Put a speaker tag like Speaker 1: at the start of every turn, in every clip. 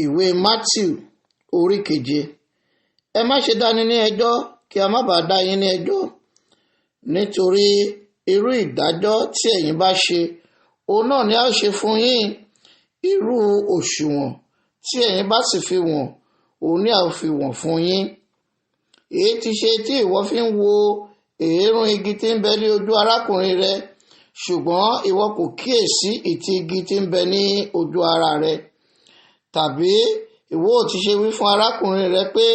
Speaker 1: Ìwé Mátíù orí 7. Ẹ má ṣe dáni ní ẹjọ́ kí a má bàa dá yín ní ẹjọ́, nítorí irú ìdájọ́ tí ẹ̀yin bá ṣe, òun náà ni a ó ṣe fún yín. Irú òṣùwọ̀n tí ẹ̀yin bá sì fi wọ̀n, òun ni a ó fi wọ̀n fún yín. Èyí ti ṣe tí ìwọ fi ń wo èérún igi tí ń bẹ ní ojú arákùnrin rẹ, ṣùgbọ́n ìwọ kò kíyèsí ìtì igi tí ń bẹ ní ojú ara rẹ? Tàbí ìwọ ò ti ṣe wí fún arákùnrin rẹ pé,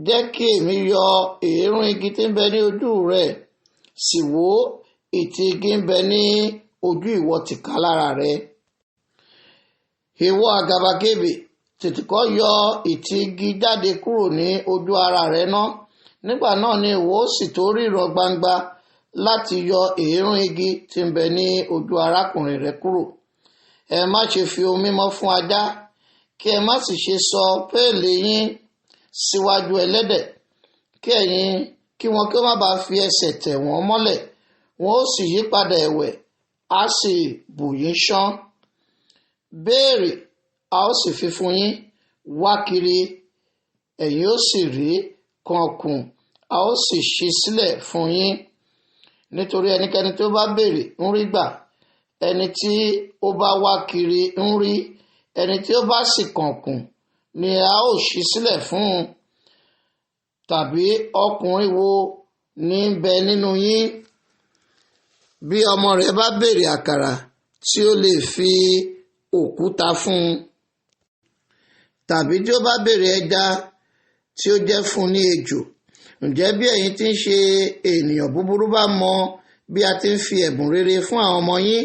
Speaker 1: jẹ́ kí èmi yọ èérún igi tí ń bẹ ní ojú rẹ, sì wò ìtì igi ń bẹ ní ojú ìwọ tìkálára rẹ. Ìwọ àgàbàgebè, tètè kọ́ yọ ìtì igi jáde kúrò ní ojú ara rẹ ná. Nígbà náà ni ìwọ ó sì tó ríran gbangba láti yọ èérún igi tí ń bẹ ní ojú arákùnrin rẹ kúrò. Ẹ má ṣe fi ohun mímọ́ fún ajá, kí ẹ má sì ṣe sọ péèlì yín síwájú ẹlẹ́dẹ̀, kí wọn kí ó má bàa fi ẹsẹ̀ tẹ̀ wọ́n mọ́lẹ̀, wọn ó sì yí padà ẹ̀wẹ̀, á sì bù yín ṣán. Béèrè, a ó sì fi fún yín; wá kiri, ẹ̀yin ó sì rí; kànkùn, a ó sì ṣí sílẹ̀ fún yín. Nítorí ẹnikẹ́ni tó bá béèrè ń rí gbà, ẹni tí ó bá wá kiri ń rí, ẹni tí ó bá sì kànkùn ni a ó ṣí sílẹ̀ fún un. Tàbí ọkùnrin wo ní ń bẹ nínú yín, bí ọmọ rẹ̀ bá béèrè àkàrà, tí ó lè fi òkúta fún un? Tàbí tí ó bá béèrè ẹja, tí ó jẹ́ fún un ní ejò? Ǹjẹ́ bí ẹ̀yin tí ń ṣe ènìyàn búburú bá mọ bí a ti ń fi ẹ̀bùn rere fún àwọn ọmọ yín,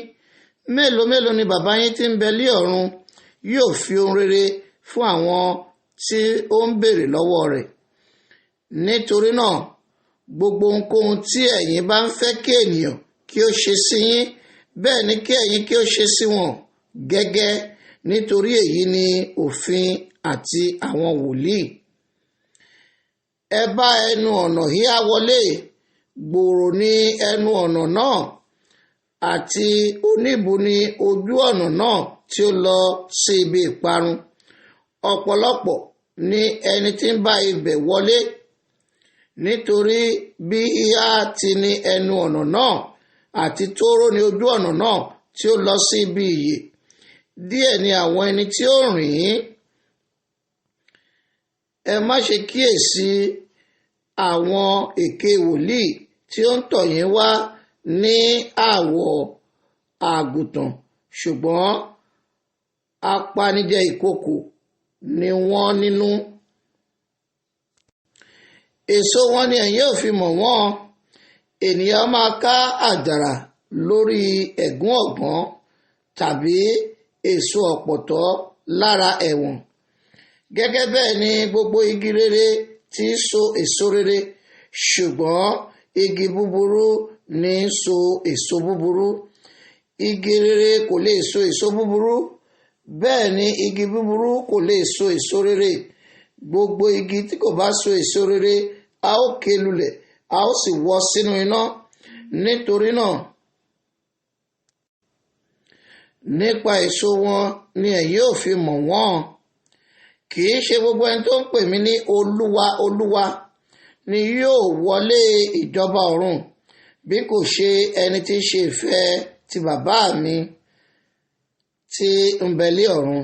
Speaker 1: mélòó mélòó ni bàbá yín tí ń bẹ lí ọ̀run yóò fi ohun rere fún àwọn tí ó ń béèrè lọ́wọ́ rẹ̀. Nítorí náà, gbogbo ohunkóhun tí ẹ̀yin bá ń fẹ́ kí ènìyàn kí ó ṣe sí yín, bẹ́ẹ̀ ni kí ẹ̀yin kí ó ṣe sí wọn gẹ́gẹ́, nítorí èyí ni òfin àti àwọn wòlíì. Ẹ bá ẹnu ọ̀nà híhá wọlé, gbòòrò ní ẹnu ọ̀nà náà, àti oníbù ní ojú ọ̀nà náà tí ó lọ sí ibi ìparun. Ọ̀pọ̀lọpọ̀ ni ẹni tí ń bá ibẹ̀ wọlé, nítorí bí híhá ti ní ẹnu ọ̀nà náà, àti tóóró ní ojú ọ̀nà náà tí ó lọ sí ibi ìyè, díẹ̀ ni àwọn ẹni tí ó rìn ín. Ẹ má ṣe kíyèsí àwọn èké wòlíì tí ó ń tọ̀ yín wá ní àwọ̀ àgùntàn, ṣùgbọ́n apanijẹ ìkookò ni wọ́n nínú. Èso wọn ni ẹ̀yin ó fi mọ̀ wọ́n. Ènìyàn máa ká àjàrà lórí ẹ̀gún ọ̀gbọ̀n, tàbí èso ọ̀pọ̀tọ́ lára ẹ̀wọ̀n. Gẹ́gẹ́ bẹ́ẹ̀ ni gbogbo igi rere tí í so èso rere, ṣùgbọ́n igi búburú ní í so èso búburú. Igi rere kò lè so èso búburú, bẹ́ẹ̀ ni igi búburú kò lè so èso rere. Gbogbo igi tí kò bá so èso rere, a ó ké lulẹ̀, a ó sì wọ́ sínú iná. Nítorí náà, nípa èso wọn ni ẹ̀yin ó fi mọ̀ wọ́n. Kì í ṣe gbogbo ẹni tó ń pè mí ní Olúwa, Olúwa ni yóò wọlé ìjọba ọ̀run, bí kò ṣe ẹni tí ń ṣe ìfẹ́ ti bàbá mi tí ń bẹ lé ọ̀run.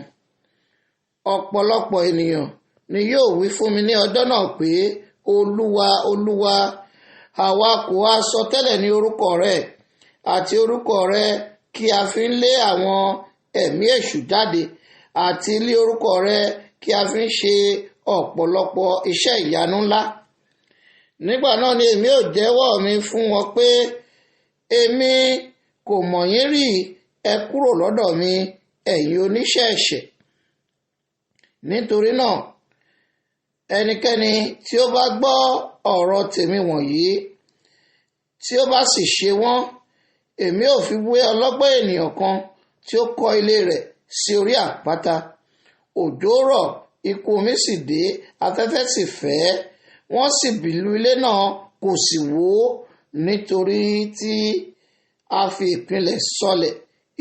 Speaker 1: Ọ̀pọ̀lọpọ̀ ènìyàn ni yóò wí fún mi ní ọjọ́ náà pé, Olúwa, Olúwa, àwa kò ha sọ tẹ́lẹ̀ ní orúkọ rẹ, àti orúkọ rẹ kí a fi ń lé àwọn ẹ̀mí èṣù jáde, àti lé orúkọ rẹ kí a fi ń ṣe ọ̀pọ̀lọpọ̀ iṣẹ́ ìyanu ńlá? Nígbà náà ni èmi ò jẹ́wọ́ mi fún wọn pé, èmi kò mọ̀ yín rí, ẹ kúrò lọ́dọ̀ mi, ẹ̀yin oníṣẹ́ ẹ̀ṣẹ̀. Nítorí náà, ẹnikẹ́ni tí ó bá gbọ́ ọ̀rọ̀ tèmi wọ̀nyí, tí ó bá sì ṣe wọ́n, èmi ò fi wé ọlọ́gbọ́n ènìyàn kan tí ó kọ́ ilé rẹ̀ sí orí àpáta. Òjò rọ̀, ìkún omi sì dé, afẹ́fẹ́ sì fẹ́, wọ́n sì bìlù ilé náà, kò sì wó, nítorí tí a fi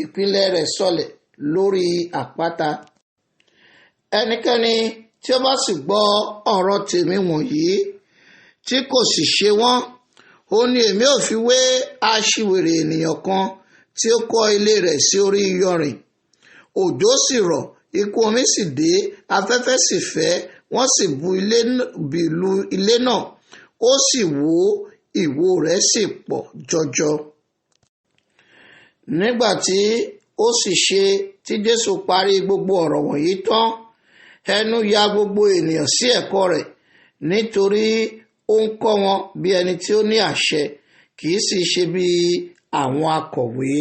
Speaker 1: ìpìlẹ̀ rẹ̀ sọlẹ̀ lórí àpáta. ẹnikẹ́ni tí ó bá sì gbọ́ ọ̀rọ̀ tèmi wọ̀nyí tí kò sì ṣe wọ́n, ó ní èmi ò fi wé aṣiwèrè ènìyàn kan tí ó kọ́ ilé rẹ̀ sí orí iyanrìn. Òjò sì rọ̀, ìkún omi sì dé, afẹ́fẹ́ sì fẹ́, wọ́n sì lu ilé náà, ó sì wó, ìwó rẹ̀ sì pọ̀ jọjọ. Nígbà tí ó sì ṣe tí Jésù parí gbogbo ọ̀rọ̀ wọ̀nyí tán, ẹnu ya gbogbo ènìyàn sí ẹ̀kọ́ rẹ̀, nítorí ó ń kọ́ wọn bí ẹni tí ó ní àṣẹ, kì í sì ṣe bí àwọn akọ̀wé.